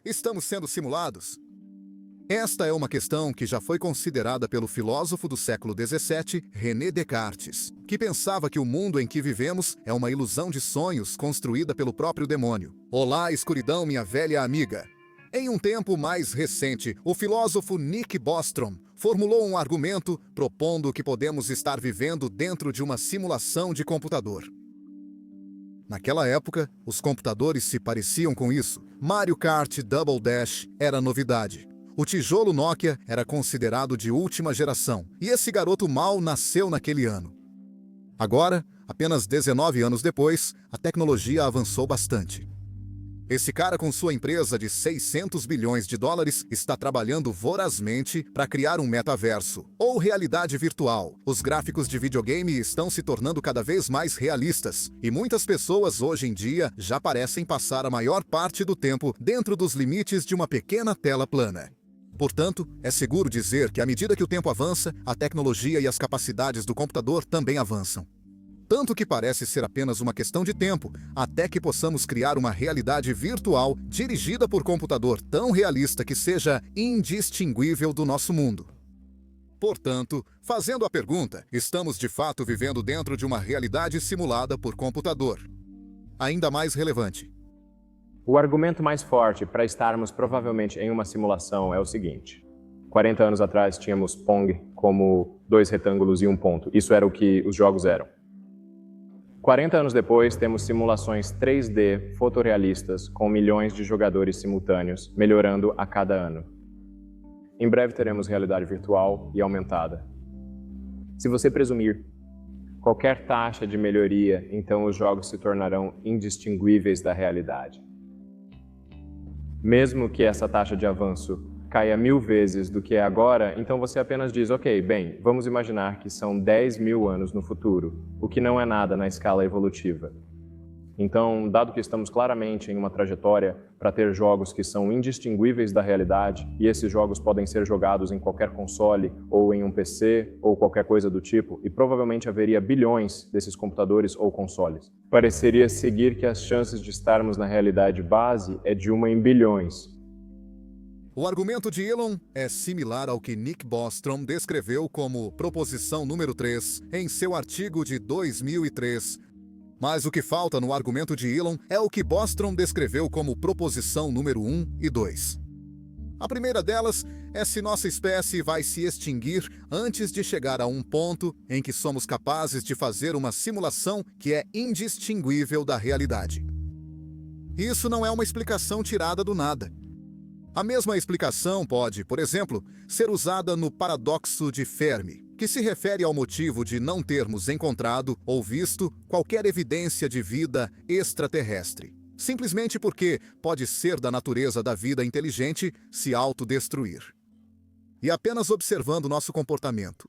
Estamos sendo simulados? Esta é uma questão que já foi considerada pelo filósofo do século XVII, René Descartes, que pensava que o mundo em que vivemos é uma ilusão de sonhos construída pelo próprio demônio. Olá, escuridão, minha velha amiga. Em um tempo mais recente, o filósofo Nick Bostrom formulou um argumento propondo que podemos estar vivendo dentro de uma simulação de computador. Naquela época, os computadores se pareciam com isso. Mario Kart Double Dash era novidade. O tijolo Nokia era considerado de última geração, e esse garoto mal nasceu naquele ano. Agora, apenas 19 anos depois, a tecnologia avançou bastante. Esse cara com sua empresa de 600 bilhões de dólares está trabalhando vorazmente para criar um metaverso, ou realidade virtual. Os gráficos de videogame estão se tornando cada vez mais realistas, e muitas pessoas hoje em dia já parecem passar a maior parte do tempo dentro dos limites de uma pequena tela plana. Portanto, é seguro dizer que à medida que o tempo avança, a tecnologia e as capacidades do computador também avançam. Tanto que parece ser apenas uma questão de tempo, até que possamos criar uma realidade virtual dirigida por computador tão realista que seja indistinguível do nosso mundo. Portanto, fazendo a pergunta, estamos de fato vivendo dentro de uma realidade simulada por computador? Ainda mais relevante. O argumento mais forte para estarmos provavelmente em uma simulação é o seguinte. 40 anos atrás tínhamos Pong como 2 retângulos e 1 ponto. Isso era o que os jogos eram. 40 anos depois, temos simulações 3D fotorrealistas com milhões de jogadores simultâneos, melhorando a cada ano. Em breve teremos realidade virtual e aumentada. Se você presumir qualquer taxa de melhoria, então os jogos se tornarão indistinguíveis da realidade. Mesmo que essa taxa de avanço caia 1000 vezes do que é agora, então você apenas diz, ok, bem, vamos imaginar que são 10.000 anos no futuro, o que não é nada na escala evolutiva. Então, dado que estamos claramente em uma trajetória para ter jogos que são indistinguíveis da realidade, e esses jogos podem ser jogados em qualquer console, ou em um PC, ou qualquer coisa do tipo, e provavelmente haveria bilhões desses computadores ou consoles. Pareceria seguir que as chances de estarmos na realidade base é de 1 em bilhões. O argumento de Elon é similar ao que Nick Bostrom descreveu como proposição número 3 em seu artigo de 2003. Mas o que falta no argumento de Elon é o que Bostrom descreveu como proposição número 1 e 2. A primeira delas é se nossa espécie vai se extinguir antes de chegar a um ponto em que somos capazes de fazer uma simulação que é indistinguível da realidade. Isso não é uma explicação tirada do nada. A mesma explicação pode, por exemplo, ser usada no paradoxo de Fermi, que se refere ao motivo de não termos encontrado ou visto qualquer evidência de vida extraterrestre, simplesmente porque pode ser da natureza da vida inteligente se autodestruir. E apenas observando nosso comportamento,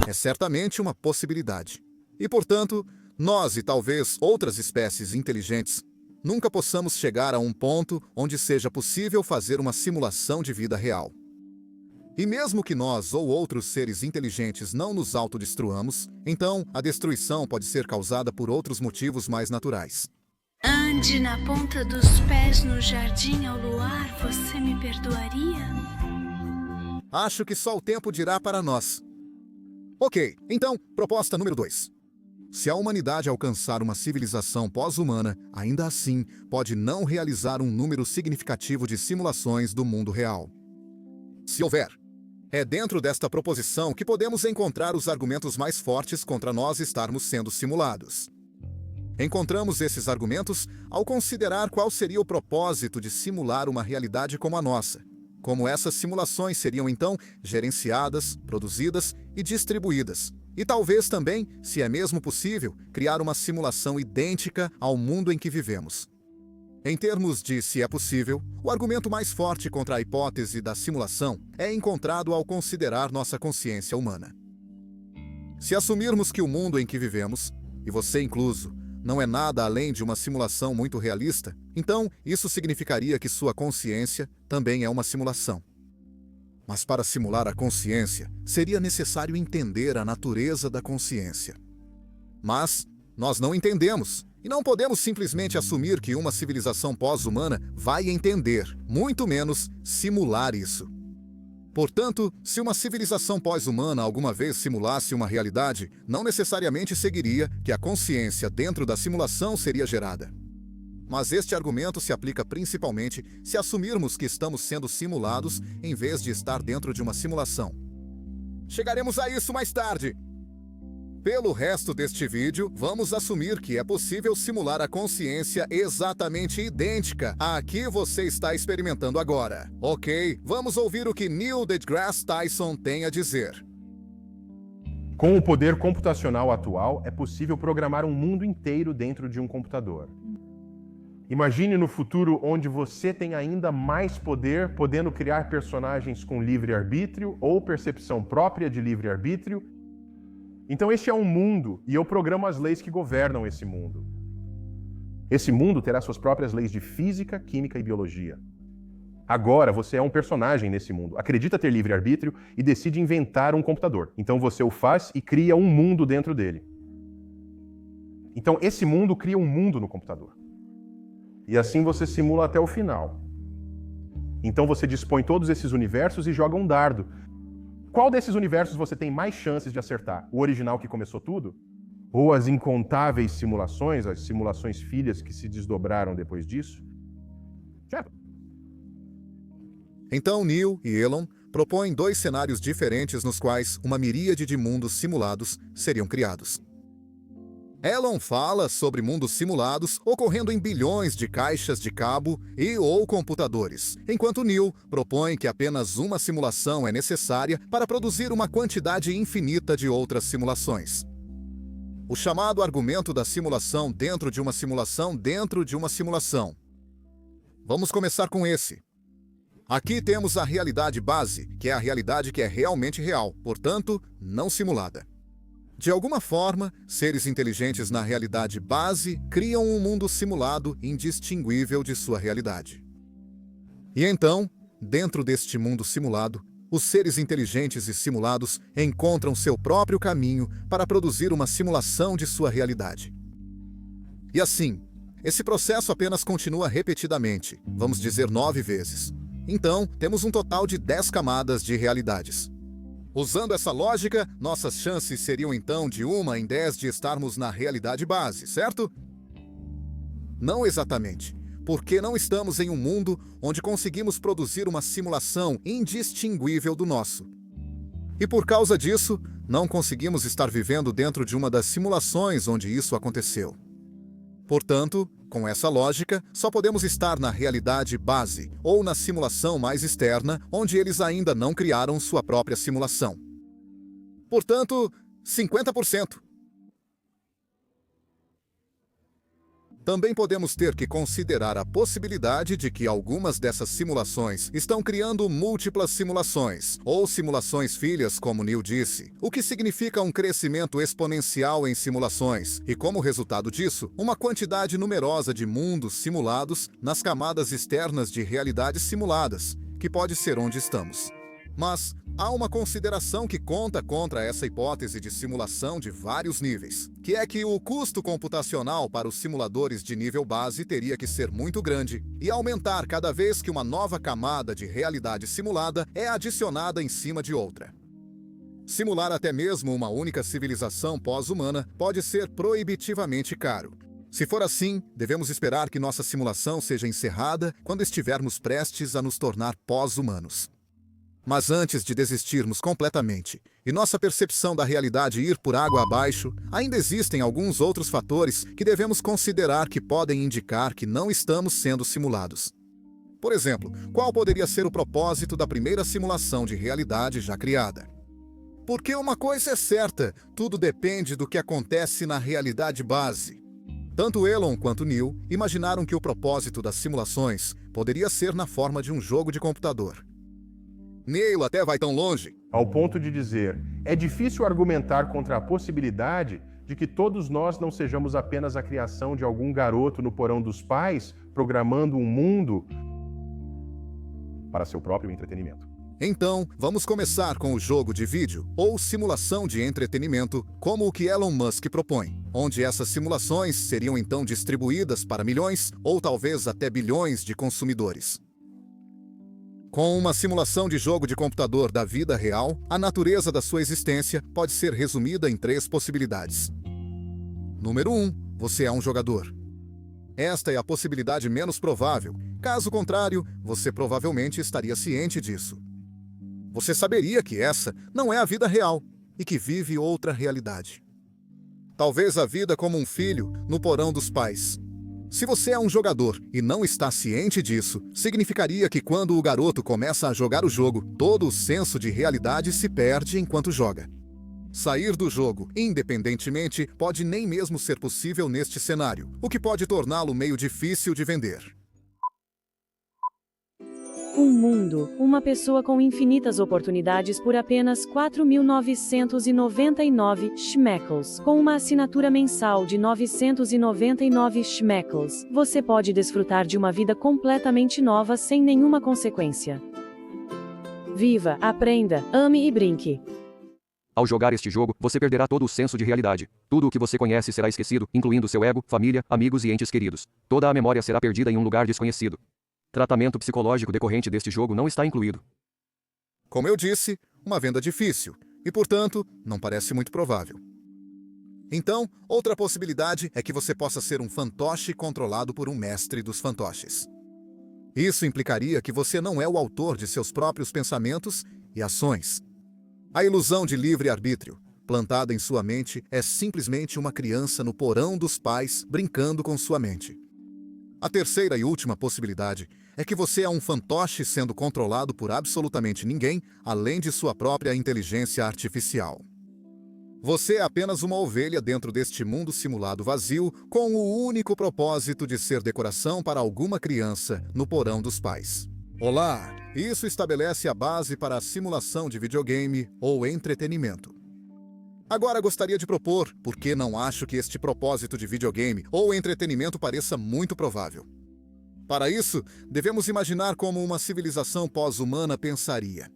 é certamente uma possibilidade. E, portanto, nós e talvez outras espécies inteligentes nunca possamos chegar a um ponto onde seja possível fazer uma simulação de vida real. E mesmo que nós ou outros seres inteligentes não nos autodestruamos, então a destruição pode ser causada por outros motivos mais naturais. Ande na ponta dos pés no jardim ao luar, você me perdoaria? Acho que só o tempo dirá para nós. Ok, então, proposta número 2. Se a humanidade alcançar uma civilização pós-humana, ainda assim pode não realizar um número significativo de simulações do mundo real. Se houver, é dentro desta proposição que podemos encontrar os argumentos mais fortes contra nós estarmos sendo simulados. Encontramos esses argumentos ao considerar qual seria o propósito de simular uma realidade como a nossa. Como essas simulações seriam então gerenciadas, produzidas e distribuídas. E talvez também, se é mesmo possível, criar uma simulação idêntica ao mundo em que vivemos. Em termos de se é possível, o argumento mais forte contra a hipótese da simulação é encontrado ao considerar nossa consciência humana. Se assumirmos que o mundo em que vivemos, e você incluso, não é nada além de uma simulação muito realista, então isso significaria que sua consciência também é uma simulação. Mas para simular a consciência, seria necessário entender a natureza da consciência. Mas nós não entendemos, e não podemos simplesmente assumir que uma civilização pós-humana vai entender, muito menos simular isso. Portanto, se uma civilização pós-humana alguma vez simulasse uma realidade, não necessariamente seguiria que a consciência dentro da simulação seria gerada. Mas este argumento se aplica principalmente se assumirmos que estamos sendo simulados em vez de estar dentro de uma simulação. Chegaremos a isso mais tarde. Pelo resto deste vídeo, vamos assumir que é possível simular a consciência exatamente idêntica à que você está experimentando agora. Ok, vamos ouvir o que Neil deGrasse Tyson tem a dizer. Com o poder computacional atual, é possível programar um mundo inteiro dentro de um computador. Imagine no futuro onde você tem ainda mais poder, podendo criar personagens com livre-arbítrio ou percepção própria de livre-arbítrio. Então este é um mundo, e eu programo as leis que governam esse mundo. Esse mundo terá suas próprias leis de física, química e biologia. Agora você é um personagem nesse mundo, acredita ter livre-arbítrio e decide inventar um computador. Então você o faz e cria um mundo dentro dele. Então esse mundo cria um mundo no computador. E assim você simula até o final. Então você dispõe todos esses universos e joga um dardo. Qual desses universos você tem mais chances de acertar? O original que começou tudo? Ou as incontáveis simulações, as simulações filhas que se desdobraram depois disso? Certo. Então Neil e Elon propõem dois cenários diferentes nos quais uma miríade de mundos simulados seriam criados. Elon fala sobre mundos simulados ocorrendo em bilhões de caixas de cabo e ou computadores, enquanto Neil propõe que apenas uma simulação é necessária para produzir uma quantidade infinita de outras simulações. O chamado argumento da simulação dentro de uma simulação dentro de uma simulação. Vamos começar com esse. Aqui temos a realidade base, que é a realidade que é realmente real, portanto, não simulada. De alguma forma, seres inteligentes na realidade base criam um mundo simulado indistinguível de sua realidade. E então, dentro deste mundo simulado, os seres inteligentes e simulados encontram seu próprio caminho para produzir uma simulação de sua realidade. E assim, esse processo apenas continua repetidamente, vamos dizer 9 vezes. Então, temos um total de 10 camadas de realidades. Usando essa lógica, nossas chances seriam então de 1 em 10 de estarmos na realidade base, certo? Não exatamente, porque não estamos em um mundo onde conseguimos produzir uma simulação indistinguível do nosso. E por causa disso, não conseguimos estar vivendo dentro de uma das simulações onde isso aconteceu. Portanto, com essa lógica, só podemos estar na realidade base ou na simulação mais externa, onde eles ainda não criaram sua própria simulação. Portanto, 50%. Também podemos ter que considerar a possibilidade de que algumas dessas simulações estão criando múltiplas simulações, ou simulações filhas, como Neil disse, o que significa um crescimento exponencial em simulações, e como resultado disso, uma quantidade numerosa de mundos simulados nas camadas externas de realidades simuladas, que pode ser onde estamos. Mas há uma consideração que conta contra essa hipótese de simulação de vários níveis, que é que o custo computacional para os simuladores de nível base teria que ser muito grande e aumentar cada vez que uma nova camada de realidade simulada é adicionada em cima de outra. Simular até mesmo uma única civilização pós-humana pode ser proibitivamente caro. Se for assim, devemos esperar que nossa simulação seja encerrada quando estivermos prestes a nos tornar pós-humanos. Mas antes de desistirmos completamente e nossa percepção da realidade ir por água abaixo, ainda existem alguns outros fatores que devemos considerar que podem indicar que não estamos sendo simulados. Por exemplo, qual poderia ser o propósito da primeira simulação de realidade já criada? Porque uma coisa é certa, tudo depende do que acontece na realidade base. Tanto Elon quanto Neil imaginaram que o propósito das simulações poderia ser na forma de um jogo de computador. Neil até vai tão longe, ao ponto de dizer, é difícil argumentar contra a possibilidade de que todos nós não sejamos apenas a criação de algum garoto no porão dos pais, programando um mundo para seu próprio entretenimento. Então, vamos começar com o jogo de vídeo, ou simulação de entretenimento, como o que Elon Musk propõe, onde essas simulações seriam então distribuídas para milhões ou talvez até bilhões de consumidores. Com uma simulação de jogo de computador da vida real, a natureza da sua existência pode ser resumida em 3 possibilidades. Número 1. Você é um jogador. Esta é a possibilidade menos provável. Caso contrário, você provavelmente estaria ciente disso. Você saberia que essa não é a vida real e que vive outra realidade. Talvez a vida como um filho no porão dos pais. Se você é um jogador e não está ciente disso, significaria que quando o garoto começa a jogar o jogo, todo o senso de realidade se perde enquanto joga. Sair do jogo, independentemente, pode nem mesmo ser possível neste cenário, o que pode torná-lo meio difícil de vender. Um mundo, uma pessoa com infinitas oportunidades por apenas 4.999 shekels. Com uma assinatura mensal de 999 shekels, você pode desfrutar de uma vida completamente nova sem nenhuma consequência. Viva, aprenda, ame e brinque. Ao jogar este jogo, você perderá todo o senso de realidade. Tudo o que você conhece será esquecido, incluindo seu ego, família, amigos e entes queridos. Toda a memória será perdida em um lugar desconhecido. Tratamento psicológico decorrente deste jogo não está incluído. Como eu disse, uma venda difícil, e portanto, não parece muito provável. Então, outra possibilidade é que você possa ser um fantoche controlado por um mestre dos fantoches. Isso implicaria que você não é o autor de seus próprios pensamentos e ações. A ilusão de livre-arbítrio, plantada em sua mente, é simplesmente uma criança no porão dos pais brincando com sua mente. A terceira e última possibilidade é que você é um fantoche sendo controlado por absolutamente ninguém, além de sua própria inteligência artificial. Você é apenas uma ovelha dentro deste mundo simulado vazio, com o único propósito de ser decoração para alguma criança no porão dos pais. Olá! Isso estabelece a base para a simulação de videogame ou entretenimento. Agora gostaria de propor, porque não acho que este propósito de videogame ou entretenimento pareça muito provável. Para isso, devemos imaginar como uma civilização pós-humana pensaria.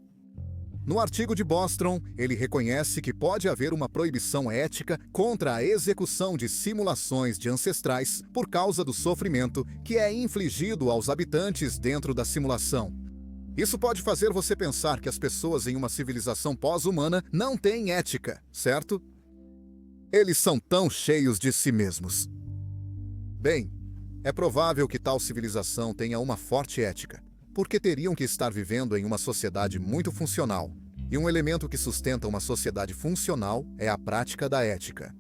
No artigo de Bostrom, ele reconhece que pode haver uma proibição ética contra a execução de simulações de ancestrais por causa do sofrimento que é infligido aos habitantes dentro da simulação. Isso pode fazer você pensar que as pessoas em uma civilização pós-humana não têm ética, certo? Eles são tão cheios de si mesmos. Bem, é provável que tal civilização tenha uma forte ética, porque teriam que estar vivendo em uma sociedade muito funcional, e um elemento que sustenta uma sociedade funcional é a prática da ética.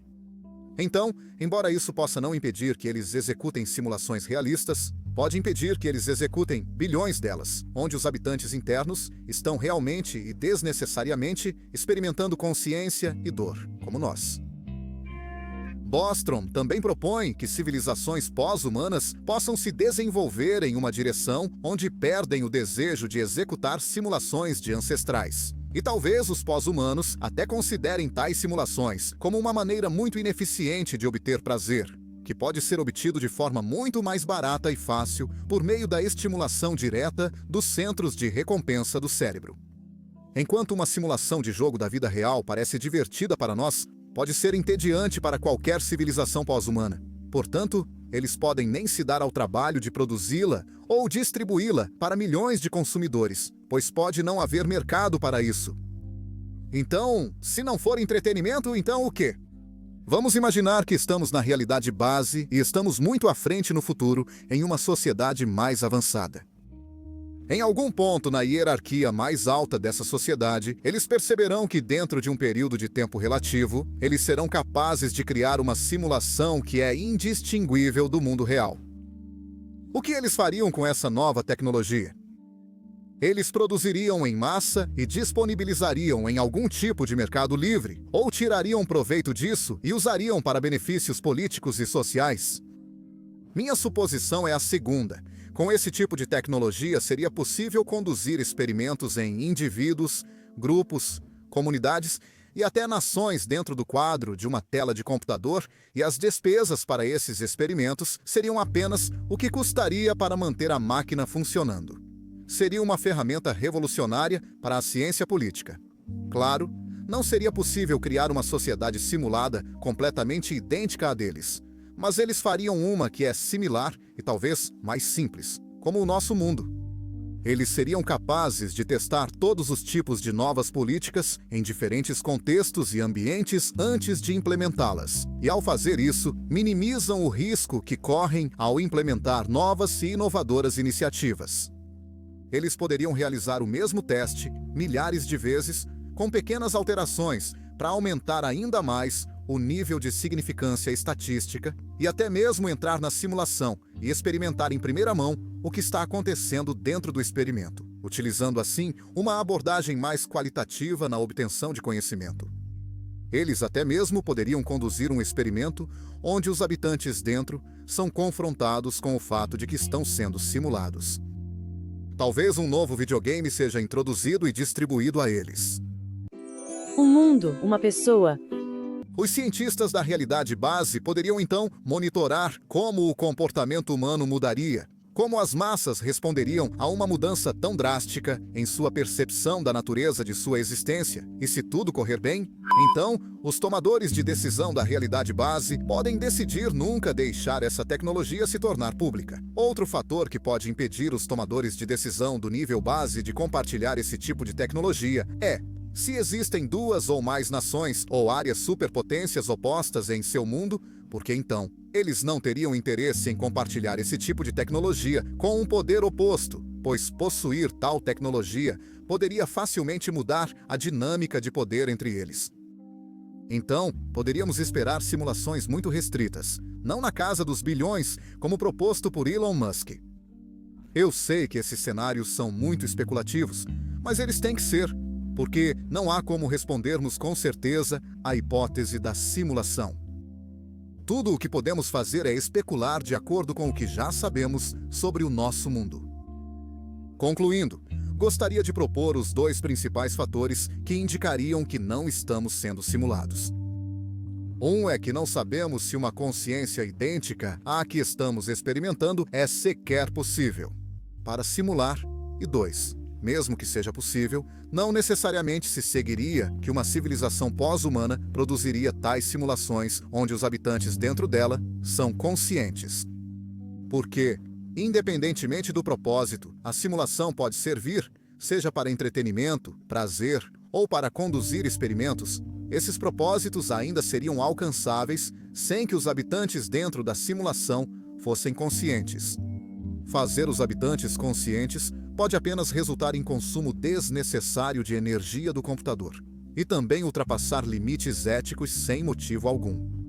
Então, embora isso possa não impedir que eles executem simulações realistas, pode impedir que eles executem bilhões delas, onde os habitantes internos estão realmente e desnecessariamente experimentando consciência e dor, como nós. Bostrom também propõe que civilizações pós-humanas possam se desenvolver em uma direção onde perdem o desejo de executar simulações de ancestrais. E talvez os pós-humanos até considerem tais simulações como uma maneira muito ineficiente de obter prazer, que pode ser obtido de forma muito mais barata e fácil por meio da estimulação direta dos centros de recompensa do cérebro. Enquanto uma simulação de jogo da vida real parece divertida para nós, pode ser entediante para qualquer civilização pós-humana. Portanto, eles podem nem se dar ao trabalho de produzi-la ou distribuí-la para milhões de consumidores, pois pode não haver mercado para isso. Então, se não for entretenimento, então o quê? Vamos imaginar que estamos na realidade base e estamos muito à frente no futuro em uma sociedade mais avançada. Em algum ponto na hierarquia mais alta dessa sociedade, eles perceberão que dentro de um período de tempo relativo, eles serão capazes de criar uma simulação que é indistinguível do mundo real. O que eles fariam com essa nova tecnologia? Eles produziriam em massa e disponibilizariam em algum tipo de mercado livre, ou tirariam proveito disso e usariam para benefícios políticos e sociais? Minha suposição é a segunda. Com esse tipo de tecnologia, seria possível conduzir experimentos em indivíduos, grupos, comunidades e até nações dentro do quadro de uma tela de computador, e as despesas para esses experimentos seriam apenas o que custaria para manter a máquina funcionando. seria uma ferramenta revolucionária para a ciência política. Claro, não seria possível criar uma sociedade simulada completamente idêntica à deles, mas eles fariam uma que é similar e talvez mais simples, como o nosso mundo. Eles seriam capazes de testar todos os tipos de novas políticas em diferentes contextos e ambientes antes de implementá-las. E ao fazer isso, minimizam o risco que correm ao implementar novas e inovadoras iniciativas. Eles poderiam realizar o mesmo teste milhares de vezes, com pequenas alterações, para aumentar ainda mais o nível de significância estatística e até mesmo entrar na simulação e experimentar em primeira mão o que está acontecendo dentro do experimento, utilizando assim uma abordagem mais qualitativa na obtenção de conhecimento. Eles até mesmo poderiam conduzir um experimento onde os habitantes dentro são confrontados com o fato de que estão sendo simulados. Talvez um novo videogame seja introduzido e distribuído a eles. Um mundo, uma pessoa. Os cientistas da realidade base poderiam então monitorar como o comportamento humano mudaria, como as massas responderiam a uma mudança tão drástica em sua percepção da natureza de sua existência. E se tudo correr bem, então os tomadores de decisão da realidade base podem decidir nunca deixar essa tecnologia se tornar pública. Outro fator que pode impedir os tomadores de decisão do nível base de compartilhar esse tipo de tecnologia é: se existem duas ou mais nações ou áreas superpotências opostas em seu mundo, porque então eles não teriam interesse em compartilhar esse tipo de tecnologia com um poder oposto, pois possuir tal tecnologia poderia facilmente mudar a dinâmica de poder entre eles. Então, poderíamos esperar simulações muito restritas, não na casa dos bilhões, como proposto por Elon Musk. Eu sei que esses cenários são muito especulativos, mas eles têm que ser, porque não há como respondermos com certeza à hipótese da simulação. Tudo o que podemos fazer é especular de acordo com o que já sabemos sobre o nosso mundo. Concluindo, gostaria de propor os dois principais fatores que indicariam que não estamos sendo simulados. Um é que não sabemos se uma consciência idêntica à que estamos experimentando é sequer possível para simular, e dois, mesmo que seja possível, não necessariamente se seguiria que uma civilização pós-humana produziria tais simulações onde os habitantes dentro dela são conscientes. Porque, independentemente do propósito, a simulação pode servir, seja para entretenimento, prazer ou para conduzir experimentos, esses propósitos ainda seriam alcançáveis sem que os habitantes dentro da simulação fossem conscientes. Fazer os habitantes conscientes pode apenas resultar em consumo desnecessário de energia do computador e também ultrapassar limites éticos sem motivo algum.